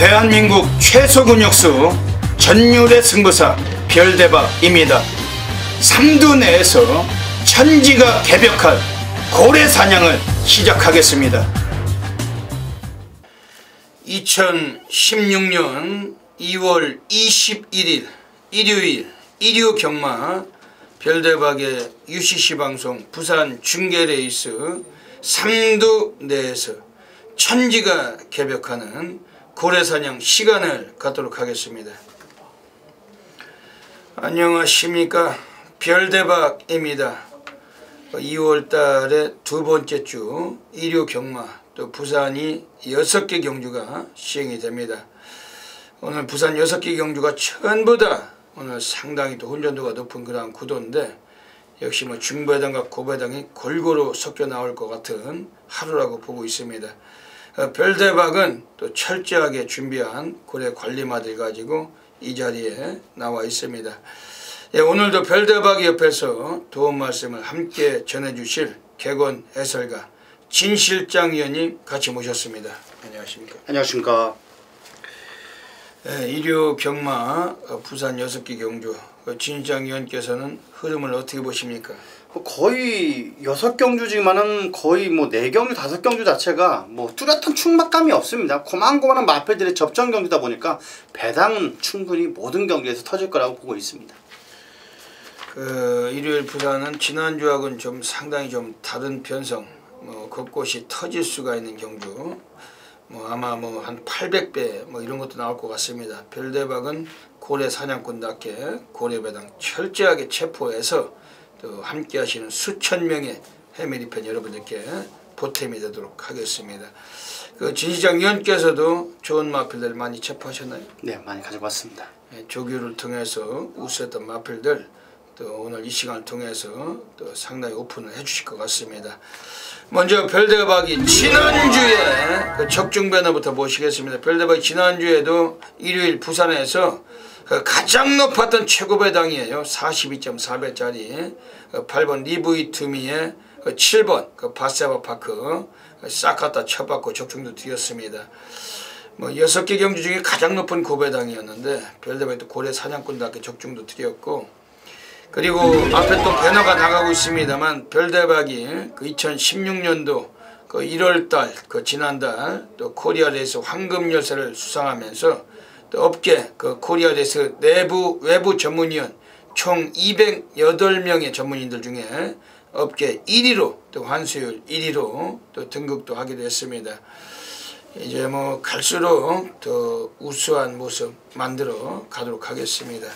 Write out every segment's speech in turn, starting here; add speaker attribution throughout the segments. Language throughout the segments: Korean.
Speaker 1: 대한민국 최소 근육수 전율의 승부사 별대박입니다. 삼두 내에서 천지가 개벽한 고래 사냥을 시작하겠습니다. 2016년 2월 21일 일요일 일요경마 별대박의 UCC 방송 부산 중계레이스 삼두 내에서 천지가 개벽하는 고래사냥 시간을 갖도록 하겠습니다. 안녕하십니까, 별대박입니다. 2월달에 두 번째 주 일요경마 또 부산이 6개 경주가 시행이 됩니다. 오늘 부산 6개 경주가 전부 다 오늘 상당히 또 혼전도가 높은 그러한 구도인데, 역시 뭐 중배당과 고배당이 골고루 섞여 나올 것 같은 하루라고 보고 있습니다. 별대박은 또 철저하게 준비한 고래 관리마들 가지고 이 자리에 나와 있습니다. 오늘도 별대박 옆에서 도움 말씀을 함께 전해주실 객원 해설가 진실장 위원님 같이 모셨습니다. 안녕하십니까?
Speaker 2: 안녕하십니까?
Speaker 1: 일요 경마 부산 6개 경주 진실장 위원께서는 흐름을 어떻게 보십니까?
Speaker 2: 거의 6경주지만은 거의 뭐 4경주, 5경주 자체가 뭐 뚜렷한 충막감이 없습니다. 고만고만한 마필들의 접전 경주다 보니까 배당은 충분히 모든 경주에서 터질 거라고 보고 있습니다.
Speaker 1: 일요일 부산은 지난주하고는 좀 상당히 좀 다른 편성, 뭐 곳곳이 터질 수가 있는 경주, 뭐 아마 뭐 한 800배 뭐 이런 것도 나올 것 같습니다. 별대박은 고래 사냥꾼답게 고래 배당 철저하게 체포해서 또 함께 하시는 수천 명의 해밀리팬 여러분들께 보탬이 되도록 하겠습니다. 진시장 위원께서도 좋은 마필들 많이 체포하셨나요?
Speaker 2: 네, 많이 가지고 왔습니다.
Speaker 1: 조교를 통해서 우수했던 마필들 또 오늘 이 시간을 통해서 또 상당히 오픈을 해주실 것 같습니다. 먼저 별대박이 지난주에 적중 배너부터 모시겠습니다. 별대박이 지난주에도 일요일 부산에서 가장 높았던 최고 배당이에요. 42.4배짜리 8번 리브이투미의 7번 바세바 파크 싹 갖다 쳐받고 적중도 드렸습니다. 뭐 6개 경주 중에 가장 높은 고배당이었는데 별대박이 또 고래 사냥꾼답게 적중도 드렸고, 그리고 앞에 또 배너가 나가고 있습니다만 별대박이 2016년도 1월달 지난달 또 코리아레이스 황금 열쇠를 수상하면서 또 업계 코리아레이스 내부 외부 전문위원 총 208명의 전문인들 중에 업계 1위로 또 환수율 1위로 또 등극도 하기도 했습니다. 이제 뭐 갈수록 더 우수한 모습 만들어 가도록 하겠습니다.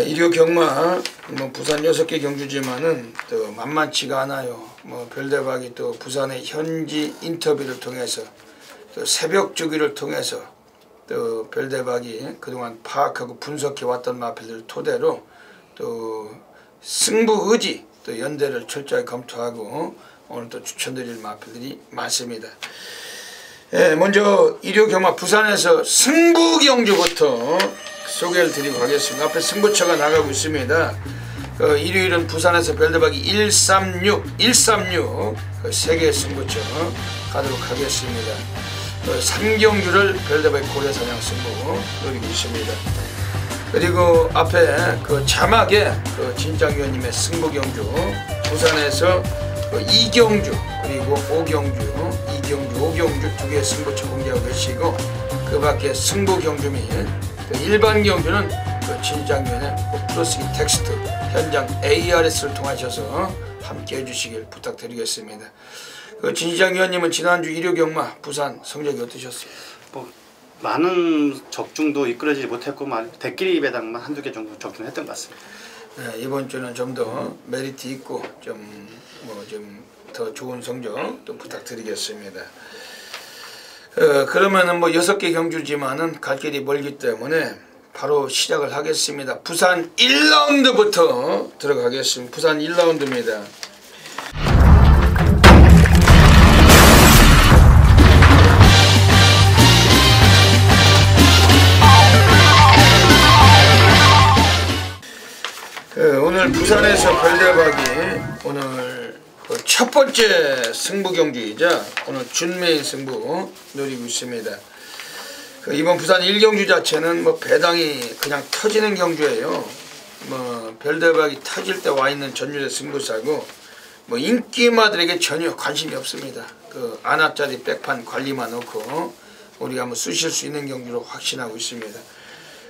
Speaker 1: 일요 경마 뭐 부산 6개 경주지만은 또 만만치가 않아요. 뭐 별대박이 또 부산의 현지 인터뷰를 통해서 또 새벽 주기를 통해서 또 별대박이 그동안 파악하고 분석해 왔던 마필들 토대로 또 승부 의지 또 연대를 철저히 검토하고 오늘 또 추천드릴 마필들이 많습니다. 먼저 일요 경마 부산에서 승부 경주부터 소개를 드리고 가겠습니다. 앞에 승부처가 나가고 있습니다. 일요일은 부산에서 별대박이 136 세계 승부처 가도록 하겠습니다. 3경주를 별대박이 고래사냥 승부 노리고 있습니다. 그리고 앞에 자막에 진장위원님의 승부경주 부산에서 2경주 그리고 5경주 5경주 두 개의 승부처 공개하고 계시고, 그 밖에 승부경주 및 일반 경주는 진장위원의 플러스기 텍스트 현장 ARS를 통하셔서 함께 해주시길 부탁드리겠습니다. 진시장 위원님은 지난주 일요경마 부산 성적이 어떠셨어요?
Speaker 2: 뭐 많은 적중도 이끌어지지 못했고 대끼리 배당만 한두 개 정도 적중했던 것 같습니다.
Speaker 1: 네, 이번 주는 좀 더 메리트 있고 좀 더 좋은 성적 또 부탁드리겠습니다. 그러면은 뭐 6개 경주지만은 갈 길이 멀기 때문에 바로 시작을 하겠습니다. 부산 1라운드부터 들어가겠습니다. 부산 1라운드입니다. 오늘 부산에서 별대박이 오늘 첫 번째 승부 경기이자 오늘 준메인 승부 노리고 있습니다. 이번 부산 1경주 자체는 뭐 배당이 그냥 터지는 경주예요. 뭐 별대박이 터질 때 와 있는 전율의 승부사고 뭐 인기마들에게 전혀 관심이 없습니다. 안압자리 백판 관리만 놓고 우리가 한번 쓰실 수 있는 경주로 확신하고 있습니다.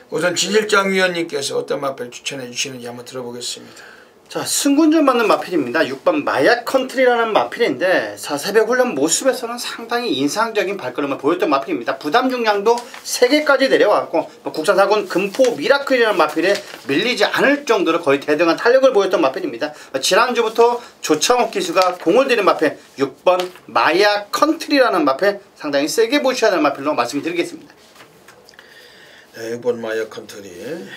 Speaker 1: 우선 진일장 위원님께서 어떤 마필 추천해 주시는지 한번 들어보겠습니다.
Speaker 2: 자, 승군전 맞는 마필입니다. 6번 마약 컨트리라는 마필인데 새벽 훈련 모습에서는 상당히 인상적인 발걸음을 보였던 마필입니다. 부담 중량도 3개까지 내려왔고 국산사군 금포 미라클이라는 마필에 밀리지 않을 정도로 거의 대등한 탄력을 보였던 마필입니다. 지난주부터 조창욱 기수가 공을 들인 마필 6번 마약 컨트리라는 마필 상당히 세게 보셔야 될 마필로 말씀드리겠습니다.
Speaker 1: 네, 6번 마약 컨트리.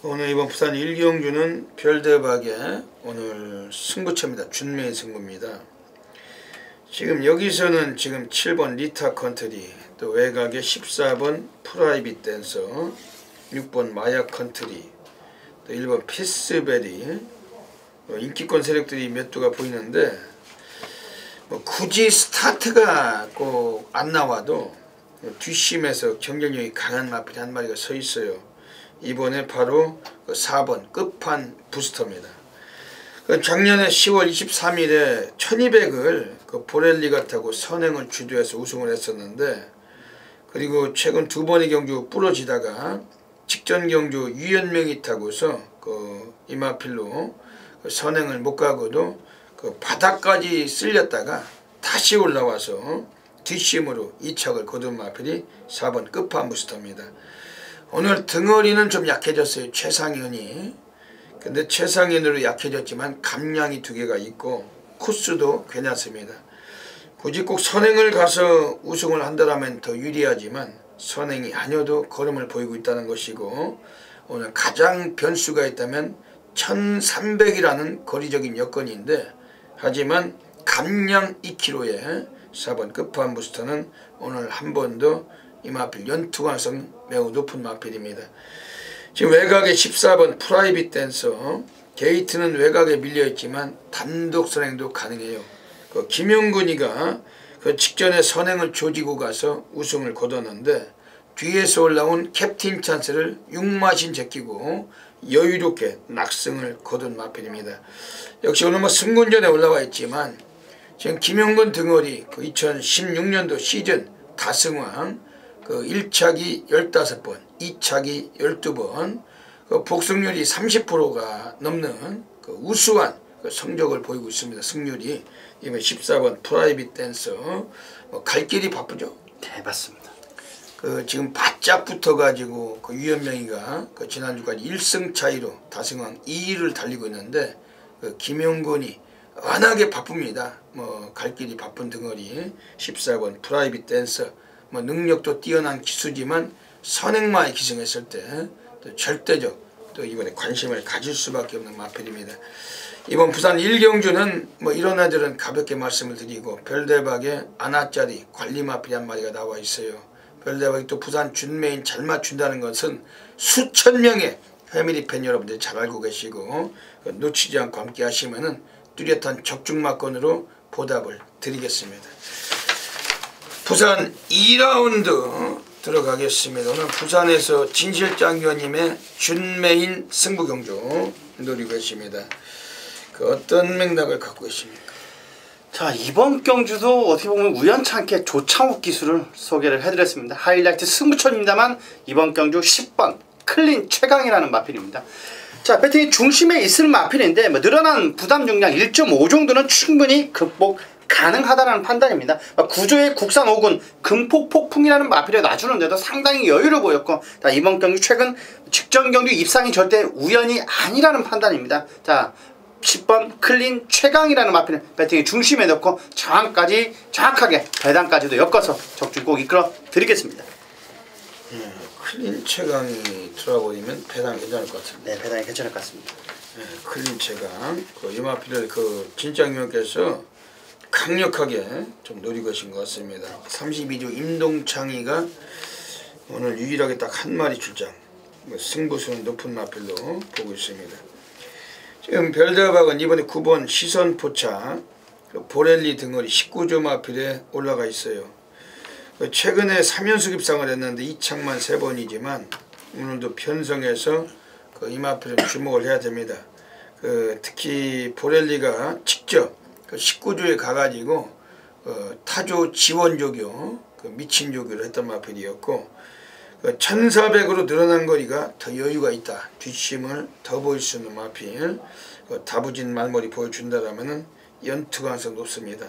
Speaker 1: 오늘 이번 부산 1경주는 별대박의 오늘 승부처입니다. 준메인 승부입니다. 지금 여기서는 지금 7번 리타 컨트리, 또 외곽에 14번 프라이빗 댄서, 6번 마약 컨트리, 또 1번 피스베리, 인기권 세력들이 몇 두가 보이는데 뭐 굳이 스타트가 꼭 안 나와도 뒷심에서 경쟁력이 강한 마필이 한 마리가 서 있어요. 이번에 바로 4번 끝판 부스터입니다. 작년에 10월 23일에 1200을 보렐리가 타고 선행을 주도해서 우승을 했었는데, 그리고 최근 2번의 경주 부러지다가 직전 경주 유연명이 타고서 이 마필로 선행을 못 가고도 바닥까지 쓸렸다가 다시 올라와서 뒷심으로 2착을 거둔 마필이 4번 끝판 부스터입니다. 오늘 등어리는 좀 약해졌어요. 최상현이. 근데 최상현으로 약해졌지만 감량이 2개가 있고 코스도 괜찮습니다. 굳이 꼭 선행을 가서 우승을 한다면 더 유리하지만 선행이 아니어도 걸음을 보이고 있다는 것이고, 오늘 가장 변수가 있다면 1300이라는 거리적인 여건인데, 하지만 감량 2kg에 4번 끝판 부스터는 오늘 한 번 더 이 마필 연투 가능성 매우 높은 마필입니다. 지금 외곽에 14번 프라이빗 댄서, 게이트는 외곽에 밀려있지만 단독 선행도 가능해요. 김용근이가 직전에 선행을 조지고 가서 우승을 거뒀는데, 뒤에서 올라온 캡틴 찬스를 6마신 제끼고 여유롭게 낙승을 거둔 마필입니다. 역시 오늘 승군전에 올라와 있지만 지금 김용근 등어리 2016년도 시즌 다승왕 1착이 15번, 2착이 12번, 복승률이 30%가 넘는 우수한 성적을 보이고 있습니다. 승률이. 이번 14번 프라이빗 댄서 갈 길이 바쁘죠.
Speaker 2: 네, 맞습니다.
Speaker 1: 지금 바짝 붙어가지고 유연명이가 지난주까지 1승 차이로 다승왕 2위를 달리고 있는데, 김용근이 워낙에 바쁩니다. 갈 길이 바쁜 등어리 14번 프라이빗 댄서, 능력도 뛰어난 기수지만 선행마에 기승했을 때 또 절대적 또 이번에 관심을 가질 수밖에 없는 마필입니다. 이번 부산 1경주는 이런 애들은 가볍게 말씀을 드리고, 별대박의 안압자리 관리 마필이 한 마리가 나와 있어요. 별대박이 또 부산 준메인 잘 맞춘다는 것은 수천 명의 패밀리 팬 여러분들이 잘 알고 계시고, 놓치지 않고 함께 하시면은 뚜렷한 적중마건으로 보답을 드리겠습니다. 부산 2라운드 들어가겠습니다. 오늘 부산에서 진실장 위원님의 준메인 승부경주 노리고 계십니다. 어떤 맥락을 갖고 계십니까?
Speaker 2: 자, 이번 경주도 어떻게 보면 우연찮게 조창욱 기수를 소개를 해드렸습니다. 하이라이트 승부처입니다만 이번 경주 10번 클린 최강이라는 마필입니다. 자, 배팅이 중심에 있을 마필인데 늘어난 부담 중량 1.5 정도는 충분히 극복 가능하다는 판단입니다. 구조의 국산 5군 금폭 폭풍이라는 마필에 놔주는데도 상당히 여유를 보였고, 이번 경주 최근 직전 경주 입상이 절대 우연이 아니라는 판단입니다. 자, 10번 클린 최강이라는 마필을 배팅의 중심에 넣고 정확하게 배당까지도 엮어서 적중 꼭 이끌어 드리겠습니다.
Speaker 1: 클린 최강이 들어버리면 배당 괜찮을 것 같습니다.
Speaker 2: 네, 배당이 괜찮을 것 같습니다.
Speaker 1: 네, 클린 최강 이 마필을 진장님께서 강력하게 좀 노리고 계신 것 같습니다. 32조 임동창이가 오늘 유일하게 딱 한 마리 출장, 승부수는 높은 마필로 보고 있습니다. 지금 별대박은 이번에 9번 시선포차 보렐리 등어리 19조 마필에 올라가 있어요. 최근에 3연속 입상을 했는데 이창만 3번이지만 오늘도 편성해서 이 마필은 주목을 해야 됩니다. 특히 보렐리가 직접 19조에 가가지고 타조 지원 조교, 미친 조교를 했던 마필이었고 1400으로 늘어난 거리가 더 여유가 있다. 뒷심을 더 보일 수 있는 마필, 다부진 말머리 보여준다라면은 연투 가능성 높습니다.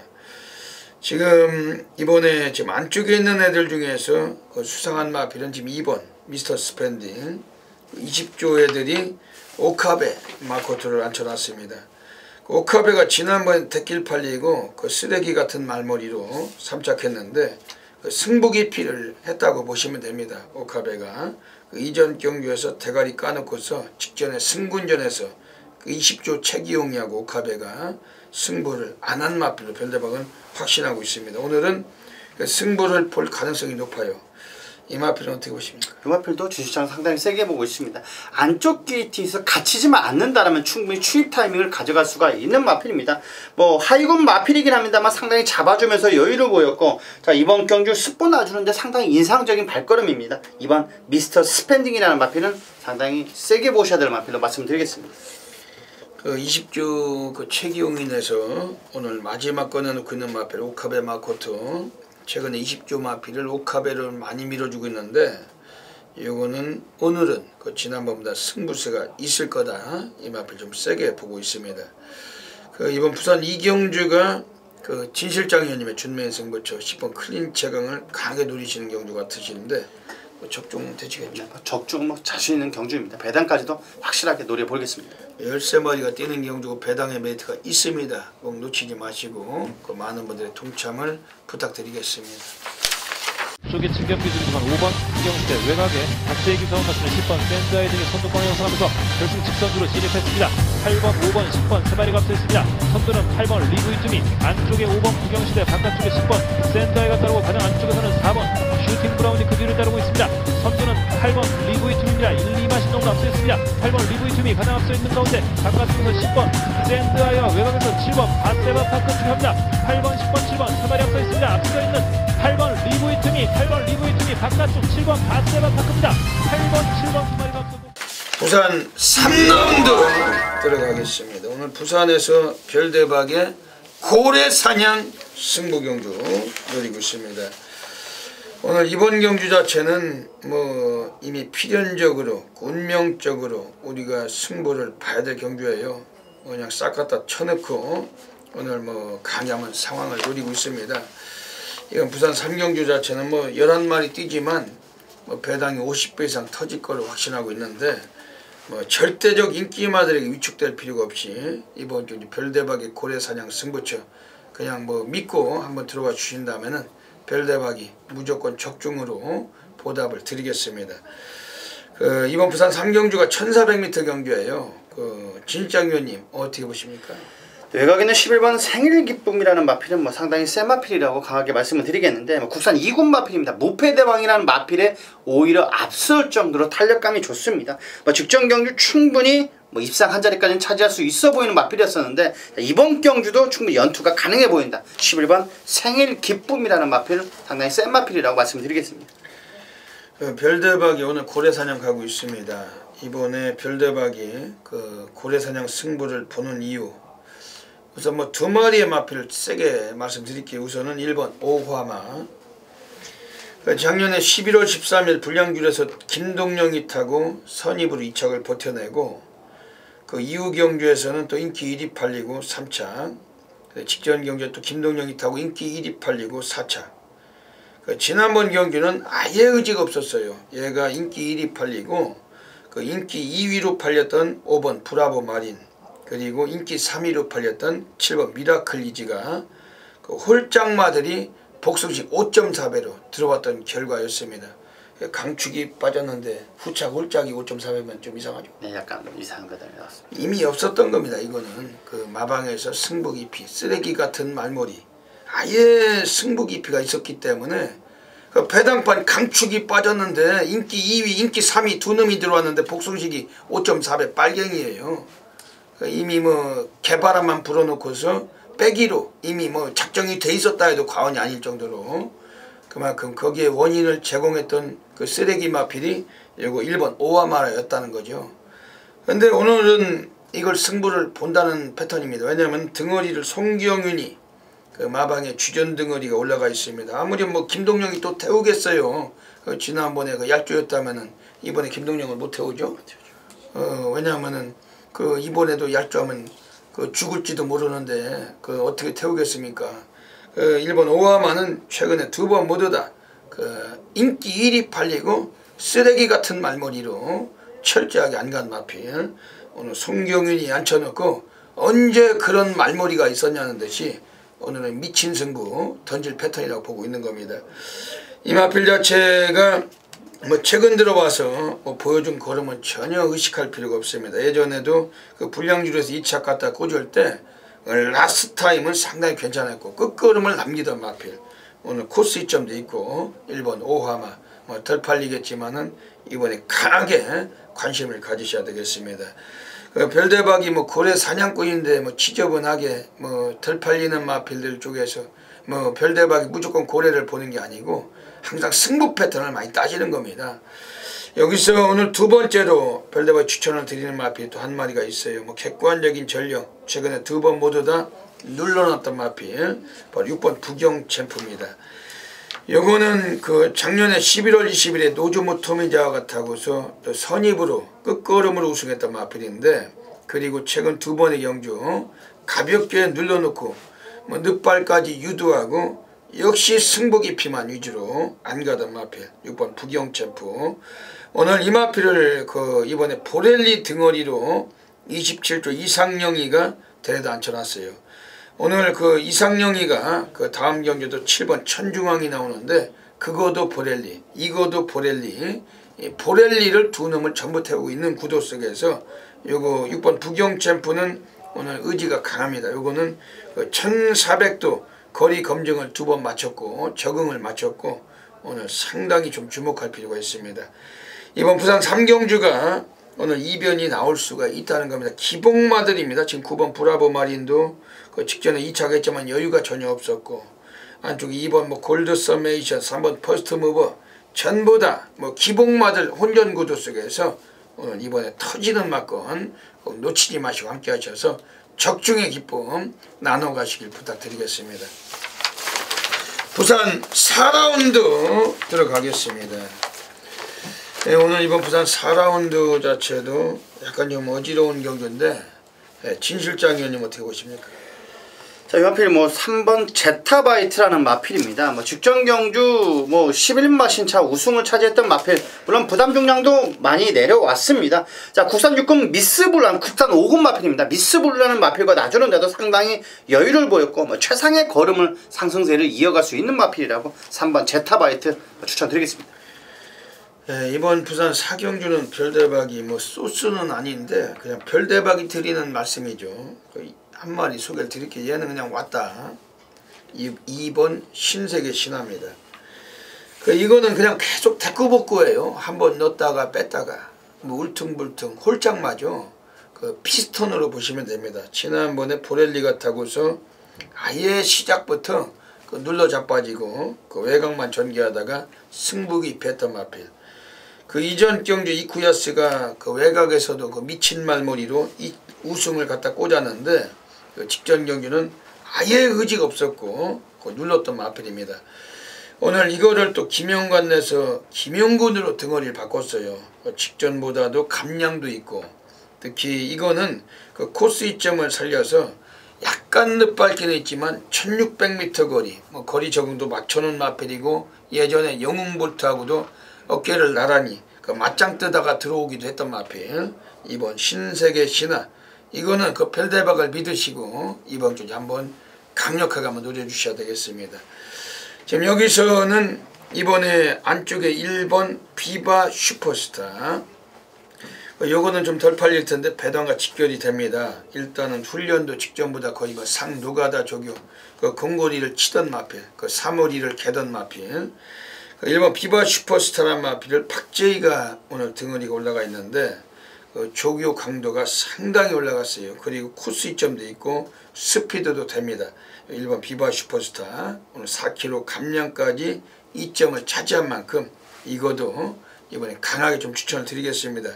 Speaker 1: 지금 이번에 지금 안쪽에 있는 애들 중에서 수상한 마필은 지금 2번 미스터 스펜딩 20조 애들이 오카베 마코토를 앉혀놨습니다. 오카베가 지난번에 대길 팔리고 쓰레기 같은 말머리로 삼착했는데 승부 기피를 했다고 보시면 됩니다. 오카베가 이전 경주에서 대가리 까놓고서 직전에 승군전에서 20조 최기용이하고 오카베가 승부를 안 한 마필로 별대박은 확신하고 있습니다. 오늘은 승부를 볼 가능성이 높아요. 이 마필은 어떻게 보십니까?
Speaker 2: 이 마필도 주식장 상당히 세게 보고 있습니다. 안쪽 게이트에서 갇히지만 않는다라면 충분히 추입 타이밍을 가져갈 수가 있는 마필입니다. 뭐 하이군 마필이긴 합니다만 상당히 잡아주면서 여유를 보였고, 자 이번 경주 스포 놔주는데 상당히 인상적인 발걸음입니다. 이번 미스터 스펜딩이라는 마필은 상당히 세게 보셔야 될 마필로 말씀드리겠습니다.
Speaker 1: 20조 최기용인에서 오늘 마지막 꺼내놓고 있는 마필 오카베 마코토, 최근에 20조 마필을 오카베를 많이 밀어주고 있는데 이거는 오늘은 지난번보다 승부세가 있을 거다. 이 마필 좀 세게 보고 있습니다. 이번 부산 이경주가 진 실장위원님의 준매인 승부처 10번 클린 최강을 강하게 노리시는 경주 같으시는데 적중 되시겠죠?
Speaker 2: 적중 자신 있는 경주입니다. 배당까지도 확실하게 노려보겠습니다.
Speaker 1: 13마리가 뛰는 경주고 배당의 메리트가 있습니다. 꼭 놓치지 마시고 많은 분들의 동참을 부탁드리겠습니다.
Speaker 3: 쪽에 진격기 중간 5번 구경시대 외곽에 박재기 사원 맞추는 10번 샌드아이 등의 선두권을 형성하면서 결승 직선주로 진입했습니다. 8번, 5번, 10번 세 마리가 앞서 있습니다. 선두는 8번 리브이투미, 안쪽에 5번 구경시대, 바깥쪽에 10번 샌드아이가 따르고 가장 안쪽에서는 4번 슈팅 브라운이 그 뒤를 따르고 있습니다. 선두는 8번 리브이투미입니다. 1, 2마신 정도 앞서 있습니다. 8번 리브이투미 가장 앞서 있는 가운데 바깥쪽에서 10번 샌드아이와 외곽에서 7번 바세바 파크 중요합니다. 8번, 10번, 7번 세 마리 앞서 있습니다. 앞서 있는 8번 리브이투미, 8번 리브이투미 바깥쪽 7번 바세바 파크입니다. 8번, 7번 두 마리가 앞서고
Speaker 1: 부산 3라운드 들어가겠습니다. 오늘 부산에서 별대박의 고래사냥 승부경주 노리고 있습니다. 오늘 이번 경주 자체는 뭐 이미 필연적으로 운명적으로 우리가 승부를 봐야 될 경주예요. 그냥 싹 갖다 쳐놓고 오늘 뭐 강ям한 상황을 노리고 있습니다. 이건 부산 3경주 자체는 뭐 11마리 뛰지만 뭐 배당이 50배 이상 터질 거를 확신하고 있는데 뭐 절대적 인기마들에게 위축될 필요가 없이 이번 경주 별대박의 고래사냥 승부처 그냥 뭐 믿고 한번 들어가 주신다면은 별대박이 무조건 적중으로 보답을 드리겠습니다. 이번 부산 3경주가 1400m 경주예요. 진실장위원님 어떻게 보십니까?
Speaker 2: 외곽에는 11번 생일 기쁨이라는 마필은 뭐 상당히 센 마필이라고 강하게 말씀을 드리겠는데 국산 2군 마필입니다. 무패대왕이라는 마필에 오히려 앞설 정도로 탄력감이 좋습니다. 직전 경주 충분히 입상 한 자리까지는 차지할 수 있어 보이는 마필이었었는데 이번 경주도 충분히 연투가 가능해 보인다. 11번 생일 기쁨이라는 마필은 상당히 센 마필이라고 말씀드리겠습니다.
Speaker 1: 별대박이 오늘 고래사냥 가고 있습니다. 이번에 별대박이 고래사냥 승부를 보는 이유, 우선 뭐 두 마리의 마필을 세게 말씀드릴게요. 우선은 1번 오화마. 작년에 11월 13일 불량줄에서 김동영이 타고 선입으로 2착을 버텨내고 이후 경주에서는 또 인기 1위 팔리고 3착, 직전 경주에 또 김동영이 타고 인기 1위 팔리고 4착. 지난번 경주는 아예 의지가 없었어요. 얘가 인기 1위 팔리고 인기 2위로 팔렸던 5번 브라보 마린, 그리고 인기 3위로 팔렸던 7번 미라클리지가 홀짝마들이 복수식 5.4배로 들어왔던 결과였습니다. 강축이 빠졌는데 후착 홀짝이 5.4배면 좀 이상하죠?
Speaker 2: 네, 약간 이상한 거다 나왔습니다.
Speaker 1: 이미 없었던 겁니다. 이거는 마방에서 승부기피, 쓰레기 같은 말머리, 아예 승부기피가 있었기 때문에 배당판 강축이 빠졌는데 인기 2위, 인기 3위 두 놈이 들어왔는데 복수식이 5.4배 빨갱이에요. 이미 뭐 개바람만 불어놓고서 빼기로 이미 뭐 작정이 돼 있었다 해도 과언이 아닐 정도로 그만큼 거기에 원인을 제공했던 그 쓰레기 마필이 요거 1번 오하마라였다는 거죠. 근데 오늘은 이걸 승부를 본다는 패턴입니다. 왜냐하면 등어리를 송경윤이 그 마방에 주전 등어리가 올라가 있습니다. 아무리 뭐 김동영이 또 태우겠어요. 지난번에 그 얄조였다면은 이번에 김동영을 못 태우죠. 왜냐하면은 그 이번에도 얄조하면 그 죽을지도 모르는데 그 어떻게 태우겠습니까? 1번 오하마는 최근에 2번 모두 다 그 인기 1위 팔리고 쓰레기 같은 말머리로 철저하게 안 간 마필. 오늘 송경윤이 앉혀놓고 언제 그런 말머리가 있었냐는 듯이 오늘은 미친 승부 던질 패턴이라고 보고 있는 겁니다. 이 마필 자체가 뭐 최근 들어와서 뭐 보여준 걸음은 전혀 의식할 필요가 없습니다. 예전에도 그 불량주에서 2차 갖다 꽂을 때 라스트 타임은 상당히 괜찮았고 끝걸음을 남기던 마필. 오늘 코스 이점도 있고 1번 오하마 뭐 덜 팔리겠지만은 이번에 강하게 관심을 가지셔야 되겠습니다. 그 별대박이 뭐 고래 사냥꾼인데 뭐 지저분하게 뭐 덜 팔리는 마필들 쪽에서 뭐 별대박이 무조건 고래를 보는 게 아니고 항상 승부 패턴을 많이 따지는 겁니다. 여기서 오늘 두 번째로 별대박 추천을 드리는 마필이 또 한 마리가 있어요. 뭐 객관적인 전력 최근에 2번 모두 다 눌러놨던 마필 바로 6번 부경 챔프입니다. 요거는 그 작년에 11월 20일에 노조모 토미자와 같아고서 또 선입으로 끝걸음으로 우승했던 마필인데 그리고 최근 2번의 경주 가볍게 눌러놓고 뭐 늦발까지 유도하고 역시 승부 깊이만 위주로 안 가던 마필 6번 부경 챔프. 오늘 이 마필을 그 이번에 보렐리 등어리로 27조 이상영이가 데려다 앉혀놨어요. 오늘 그 이상영이가 그 다음 경기도 7번 천중앙이 나오는데 그거도 보렐리 이거도 보렐리 보렐리를 두 놈을 전부 태우고 있는 구도 속에서 요거 6번 부경 챔프는 오늘 의지가 강합니다. 요거는 1400도 거리 검증을 2번 마쳤고 적응을 마쳤고 오늘 상당히 좀 주목할 필요가 있습니다. 이번 부산 3경주가 오늘 이변이 나올 수가 있다는 겁니다. 기복마들입니다. 지금 9번 브라보 마린도 그 직전에 2차가 했지만 여유가 전혀 없었고 안쪽에 2번 뭐 골드 서메이션 3번 퍼스트 무버 전부 다 뭐 기복마들 혼전 구도 속에서 오늘 이번에 터지는 막건 놓치지 마시고 함께 하셔서 적중의 기쁨 나눠 가시길 부탁드리겠습니다. 부산 4라운드 들어가겠습니다. 네, 오늘 이번 부산 4라운드 자체도 약간 좀 어지러운 경기인데 진 실장위원님 어떻게 보십니까?
Speaker 2: 자, 이 마필 뭐 3번 제타바이트라는 마필입니다. 뭐 직전 경주 뭐 11마 신차 우승을 차지했던 마필. 물론 부담 중량도 많이 내려왔습니다. 자, 국산 6금 미스블란 국산 5금 마필입니다. 미스블라는 마필과 나주는데도 상당히 여유를 보였고 뭐 최상의 걸음을 상승세를 이어갈 수 있는 마필이라고 3번 제타바이트 추천드리겠습니다.
Speaker 1: 네, 이번 부산 4경주는 별대박이 뭐 소스는 아닌데 그냥 별대박이 드리는 말씀이죠. 한 마리 소개를 드릴게요. 얘는 그냥 왔다. 2번 신세계 신화입니다. 이거는 그냥 계속 대꾸복구예요. 한번 넣었다가 뺐다가 뭐 울퉁불퉁 홀짝 맞아. 그 피스톤으로 보시면 됩니다. 지난번에 보렐리 같아고서 아예 시작부터 그 눌러 자빠지고 그 외곽만 전개하다가 승부기 뺐던 마필. 그 이전 경주 이쿠야스가 그 외곽에서도 그 미친 말머리로 이 우승을 갖다 꽂았는데 그 직전 경주는 아예 의지가 없었고 그 눌렀던 마필입니다. 오늘 이거를 또 김영관 내서 김영군으로 등어리를 바꿨어요. 그 직전보다도 감량도 있고 특히 이거는 그 코스 이점을 살려서 약간 늦밟기는 있지만 1600m 거리 뭐 거리 적응도 맞춰놓은 마필이고 예전에 영웅볼트하고도 어깨를 나란히 그 맞짱 뜨다가 들어오기도 했던 마필. 이번 신세계 신화 이거는 그 별대박을 믿으시고 이번 주에 한번 강력하게 한번 노려주셔야 되겠습니다. 지금 여기서는 이번에 안쪽에 1번 비바 슈퍼스타 요거는 좀 덜 팔릴 텐데 배당과 직결이 됩니다. 일단은 훈련도 직전보다 거의 뭐 상노가다 적용 그 공거리를 치던 마필 그 사거리를 개던 마필 1번 비바 슈퍼스타란 마필을 박재희가 오늘 등어리가 올라가 있는데 조교 강도가 상당히 올라갔어요. 그리고 코스 이점도 있고 스피드도 됩니다. 1번 비바 슈퍼스타 오늘 4kg 감량까지 이점을 차지한 만큼 이거도 이번에 강하게 좀 추천을 드리겠습니다.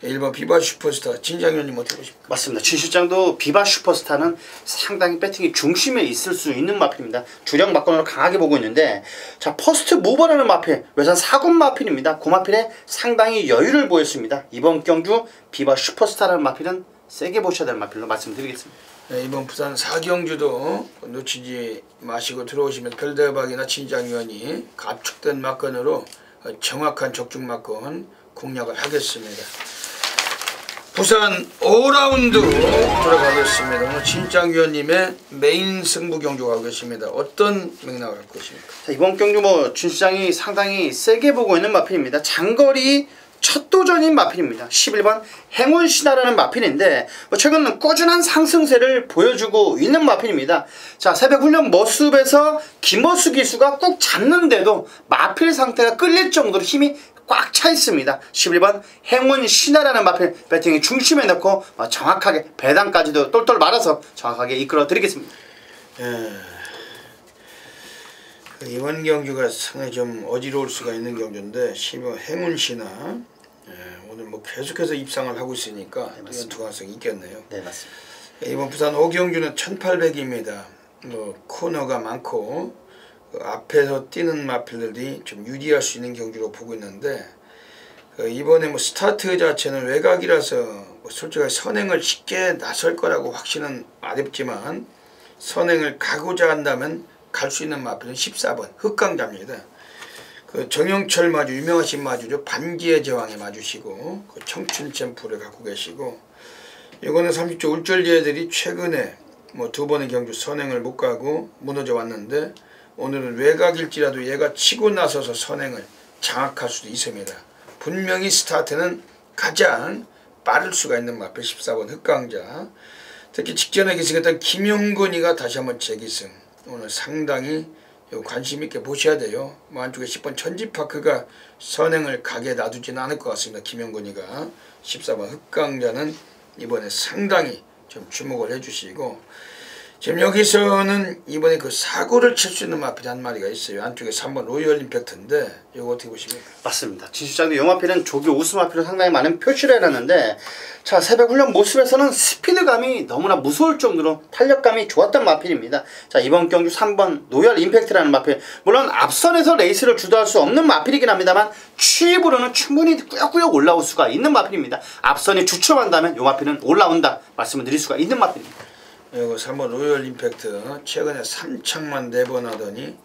Speaker 1: 1번 비바 슈퍼스타 진장위원님 어떻게 보십니까?
Speaker 2: 맞습니다. 진 실장도 비바 슈퍼스타는 상당히 배팅이 중심에 있을 수 있는 마필입니다. 주력 막건으로 강하게 보고 있는데, 자 퍼스트 무버라는 마필, 외산 4군 마필입니다. 그 마필에 상당히 여유를 보였습니다. 이번 경주 비바 슈퍼스타라는 마필은 세게 보셔야 될 마필로 말씀드리겠습니다.
Speaker 1: 네, 이번 부산 4경주도 놓치지 마시고 들어오시면 별대박이나 진장위원이 압축된 막건으로 정확한 적중 막건 공략을 하겠습니다. 부산 5라운드 들어가겠습니다. 오늘 진장위원님의 메인 승부 경주 가겠습니다. 어떤 맥락을 할 것입니까?
Speaker 2: 자, 이번 경주 진 시장이 상당히 세게 보고 있는 마필입니다. 장거리 첫 도전인 마필입니다. 11번 행운신화라는 마필인데 최근은 꾸준한 상승세를 보여주고 있는 마필입니다. 자, 새벽 훈련 머습에서 김머수 기수가 꾹 잡는데도 마필 상태가 끌릴 정도로 힘이 꽉 차 있습니다. 11번 행운신화라는 마필 배팅이 중심에 넣고 정확하게 배당까지도 똘똘 말아서 정확하게 이끌어 드리겠습니다.
Speaker 1: 이번 경주가 상당히 좀 어지러울 수가 있는 경주인데 12번 행운신화 오늘 뭐 계속해서 입상을 하고 있으니까 두 가능성이 있겠네요.
Speaker 2: 네, 맞습니다.
Speaker 1: 이번 부산 5경주는 1800입니다. 뭐 코너가 많고 앞에서 뛰는 마필들이 좀 유리할 수 있는 경주로 보고 있는데 이번에 뭐 스타트 자체는 외곽이라서 뭐 솔직하게 선행을 쉽게 나설 거라고 확신은 어렵지만 선행을 가고자 한다면 갈 수 있는 마필은 14번 흑강자입니다. 그 정영철 마주 유명하신 마주죠. 반기의 제왕의 마주시고 그 청춘 챔프를 갖고 계시고 이거는 30조 울절리애들이 최근에 뭐 두 번의 경주 선행을 못 가고 무너져 왔는데 오늘은 외곽일지라도 얘가 치고 나서서 선행을 장악할 수도 있습니다. 분명히 스타트는 가장 빠를 수가 있는 마필 14번 흑강자. 특히 직전에 기승했던 김용근이가 다시 한번 재기승. 오늘 상당히 관심 있게 보셔야 돼요. 뭐 안쪽에 10번 천지파크가 선행을 가게 놔두지는 않을 것 같습니다. 김용근이가 14번 흑강자는 이번에 상당히 좀 주목을 해주시고 지금 여기서는 이번에 그 사고를 칠 수 있는 마필이 한 마리가 있어요. 안쪽에 3번 로열 임팩트인데 이거 어떻게 보십니까?
Speaker 2: 맞습니다. 진실장도 이 마필은 조교 우수 마필로 상당히 많은 표시를 해놨는데 자 새벽 훈련 모습에서는 스피드감이 너무나 무서울 정도로 탄력감이 좋았던 마필입니다. 자 이번 경주 3번 로열 임팩트라는 마필, 물론 앞선에서 레이스를 주도할 수 없는 마필이긴 합니다만 취입으로는 충분히 꾸역꾸역 올라올 수가 있는 마필입니다. 앞선이 주춤한다면 이 마필은 올라온다 말씀을 드릴 수가 있는 마필입니다.
Speaker 1: 이거 3번 로열 임팩트 최근에 3창만 4번 하더니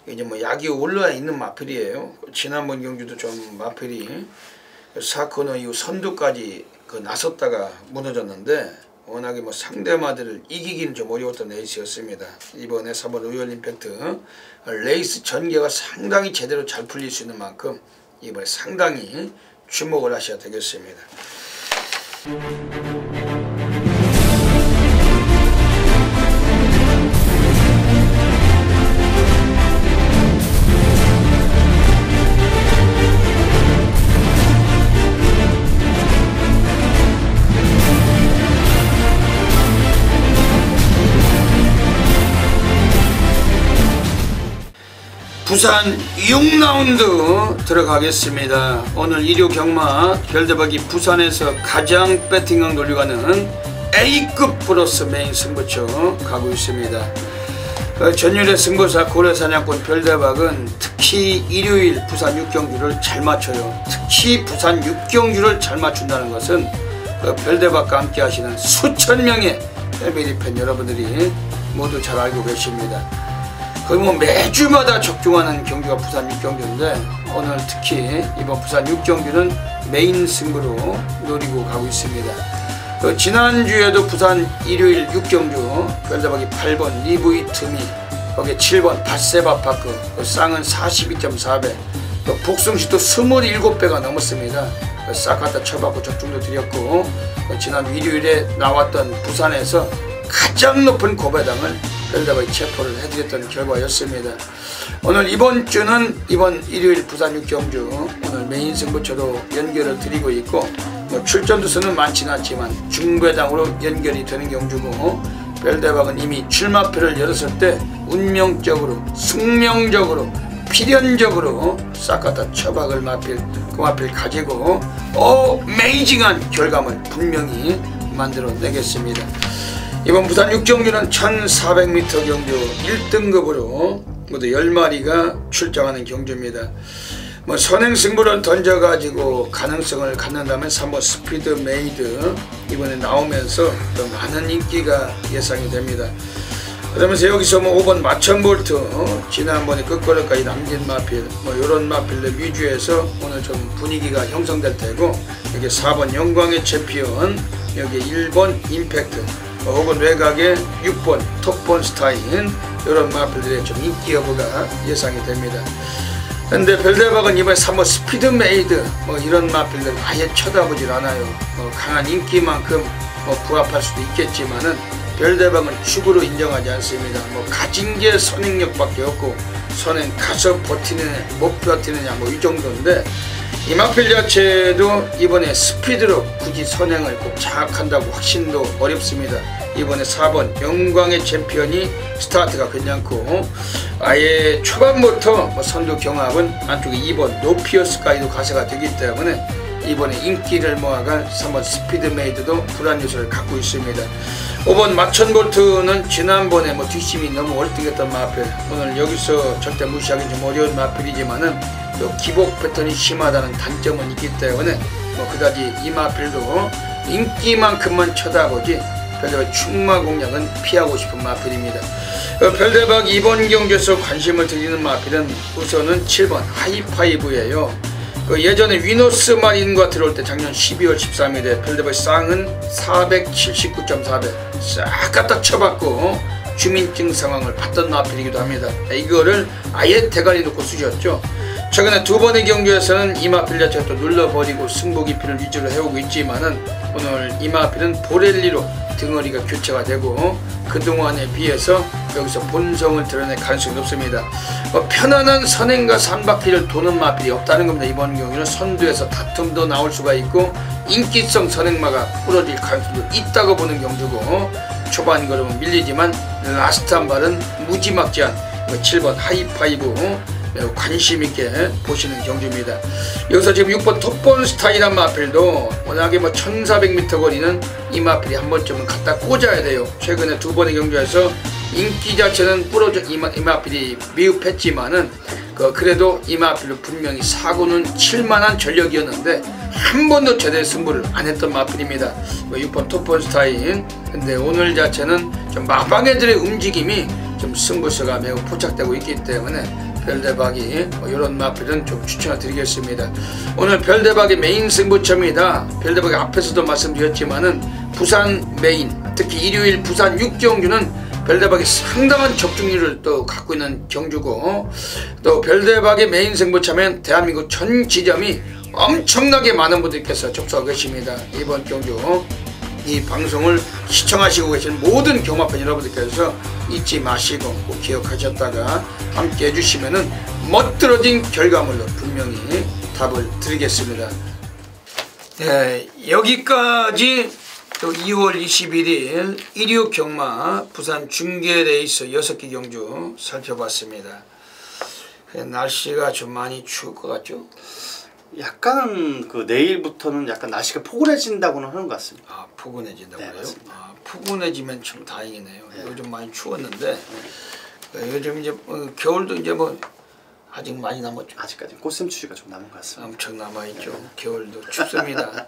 Speaker 1: 이제 뭐 약이 올라와 있는 마필이에요. 지난번 경주도 좀 마필이 사코너 이후 선두까지 나섰다가 무너졌는데 워낙에 뭐 상대마들을 이기기는 좀 어려웠던 레이스였습니다. 이번에 3번 로열 임팩트 레이스 전개가 상당히 제대로 잘 풀릴 수 있는 만큼 이번에 상당히 주목을 하셔야 되겠습니다. 부산 6라운드 들어가겠습니다. 오늘 일요 경마 별대박이 부산에서 가장 배팅강 돌려가는 A급 플러스 메인 승부처 가고 있습니다. 전율의 승부사 고래사냥꾼 별대박은 특히 일요일 부산 6경주를 잘 맞춰요. 특히 부산 6경주를 잘 맞춘다는 것은 별대박과 함께 하시는 수천 명의 패밀리 팬 여러분들이 모두 잘 알고 계십니다. 거의 뭐 매주마다 적중하는 경주가 부산 6경주인데 오늘 특히 이번 부산 6경주는 메인 승부로 노리고 가고 있습니다. 지난주에도 부산 일요일 6경주 별대박이 8번 리브이 트미, 거기에 7번 닷세바파크, 쌍은 42.4배, 또 복숭시도 27배가 넘었습니다. 싹 갖다 쳐받고 적중도 드렸고 지난 일요일에 나왔던 부산에서 가장 높은 고배당을 별대박이 체포를 해드렸던 결과였습니다. 오늘 이번 주는 이번 일요일 부산 6경주 오늘 메인 승부처로 연결을 드리고 있고 뭐 출전도 수는 많지는 않지만 중배당으로 연결이 되는 경주고 별대박은 이미 출마표를 열었을 때 운명적으로 숙명적으로 필연적으로 싹 갖다 처박을 마필 그 마필 가지고 어메이징한 결과물 분명히 만들어내겠습니다. 이번 부산 6경주는 1400m 경주 1등급으로 모두 10마리가 출장하는 경주입니다. 뭐 선행승부를 던져가지고 가능성을 갖는다면 3번 스피드 메이드 이번에 나오면서 더 많은 인기가 예상이 됩니다. 그러면서 여기서 뭐 5번 마천볼트 지난번에 끝걸음까지 남긴 마필 뭐 이런 마필들 위주해서 오늘 좀 분위기가 형성될 테고 여기 4번 영광의 챔피언 여기 1번 임팩트 혹은 외곽에 6번 톱본 스타인 이런 마필들의 좀 인기 여부가 예상이 됩니다. 근데 별대박은 이번에 3번 스피드 메이드 뭐 이런 마필들 아예 쳐다보질 않아요. 강한 인기만큼 부합할 수도 있겠지만은 별대박은 축으로 인정하지 않습니다. 가진 게 선행력밖에 없고 선행 가서 버티느냐 못 버티느냐 뭐 이 정도인데 이 마필 자체도 이번에 스피드로 굳이 선행을 꼭 장악한다고 확신도 어렵습니다. 이번에 4번 영광의 챔피언이 스타트가 괜찮고 아예 초반부터 선두 경합은 안쪽에 2번 노피어스까지도 가세가 되기 때문에 이번에 인기를 모아갈 3번 스피드 메이드도 불안 요소를 갖고 있습니다. 5번 마천볼트는 지난번에 뒷심이 너무 월등했던 마필 오늘 여기서 절대 무시하기 좀 어려운 마필이지만은 또 기복 패턴이 심하다는 단점은 있기 때문에 그다지 이 마필도 인기만큼만 쳐다보지 별대박 충마 공략은 피하고 싶은 마필입니다. 별대박 이번 경주에서 관심을 드리는 마필은 우선은 7번 하이파이브예요. 예전에 위너스 마린과 들어올 때 작년 12월 13일에 별대박 쌍은 479.4배 싹 갖다 쳐봤고 주민증 상황을 봤던 마필이기도 합니다. 이거를 아예 대가리 놓고 쓰셨죠. 최근에 두 번의 경주에서는 이 마필 자체가 또 눌러버리고 승부 깊이를 위주로 해오고 있지만은 오늘 이 마필은 보렐리로 등어리가 교체가 되고 그동안에 비해서 여기서 본성을 드러낼 가능성이 높습니다. 편안한 선행과 산바퀴를 도는 마필이 없다는 겁니다. 이번 경우는 선두에서 다툼도 나올 수가 있고 인기성 선행마가 부러질 가능성도 있다고 보는 경주고 초반 걸음은 밀리지만 라스트 한 발은 무지막지한 7번 하이파이브 매우 관심있게 보시는 경주입니다. 여기서 지금 6번 톱본 스타일한 마필도 워낙에 1400m 거리는 이 마필이 한 번쯤은 갖다 꽂아야 돼요. 최근에 두 번의 경주에서 인기 자체는 부러져 이 마필이 미흡했지만은 그래도 이 마필로 분명히 사고는 칠만한 전력이었는데 한 번도 제대로 승부를 안 했던 마필입니다. 6번 톱본 스타일 근데 오늘 자체는 좀 마방애들의 움직임이 좀 승부수가 매우 포착되고 있기 때문에 별대박이 이런 마필은 좀 추천을 드리겠습니다. 오늘 별대박의 메인 승부처입니다. 별대박이 앞에서도 말씀드렸지만은 부산 메인 특히 일요일 부산 6경주는 별대박이 상당한 적중률을 또 갖고 있는 경주고 또 별대박의 메인 승부처면 대한민국 전 지점이 엄청나게 많은 분들께서 접수하고 계십니다. 이번 경주 이 방송을 시청하시고 계신 모든 경마팬 여러분들께서 잊지 마시고 꼭 기억하셨다가 함께 해주시면은 멋들어진 결과물로 분명히 답을 드리겠습니다. 네, 여기까지 또 2월 21일 일요 경마 부산 중계레이스 6개 경주 살펴봤습니다. 날씨가 좀 많이 추울 것 같죠?
Speaker 2: 약간 내일부터는 약간 날씨가 포근해진다고는 하는 것 같습니다.
Speaker 1: 아, 포근해진다고요?
Speaker 2: 네, 맞습니다.
Speaker 1: 아, 포근해지면 참 다행이네요. 네. 요즘 많이 추웠는데 요즘 이제 겨울도 이제 아직 많이 남았죠.
Speaker 2: 아직까지 꽃샘추위가 좀 남은 것 같습니다.
Speaker 1: 엄청 남아있죠. 네. 겨울도 춥습니다.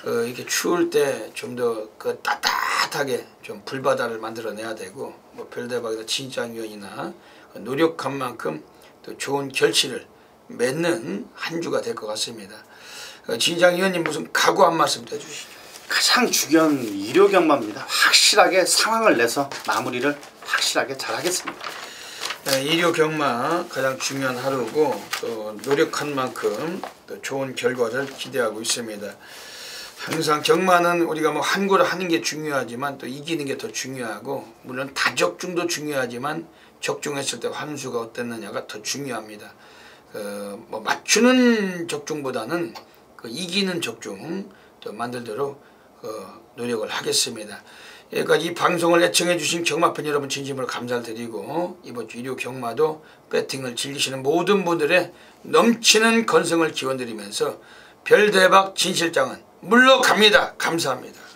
Speaker 1: 이렇게 추울 때 좀 더 따뜻하게 좀 불바다를 만들어내야 되고 별대박이나 진장위원이나 노력한 만큼 또 좋은 결실을 맺는 한 주가 될 것 같습니다. 진장 위원님 무슨 각오 한 말씀 해주시죠.
Speaker 2: 가장 중요한 일요 경마입니다. 확실하게 상황을 내서 마무리를 확실하게 잘 하겠습니다.
Speaker 1: 네, 일요 경마 가장 중요한 하루고 또 노력한 만큼 또 좋은 결과를 기대하고 있습니다. 항상 경마는 우리가 한 골을 하는 게 중요하지만 또 이기는 게 더 중요하고 물론 다적중도 중요하지만 적중했을 때 환수가 어땠느냐가 더 중요합니다. 맞추는 적중보다는 이기는 적중 또 만들도록 노력을 하겠습니다. 여기까지 이 방송을 애청해 주신 경마팬 여러분 진심으로 감사를 드리고 이번 주 일요 경마도 배팅을 즐기시는 모든 분들의 넘치는 건승을 기원드리면서 별대박 진실장은 물러갑니다. 감사합니다.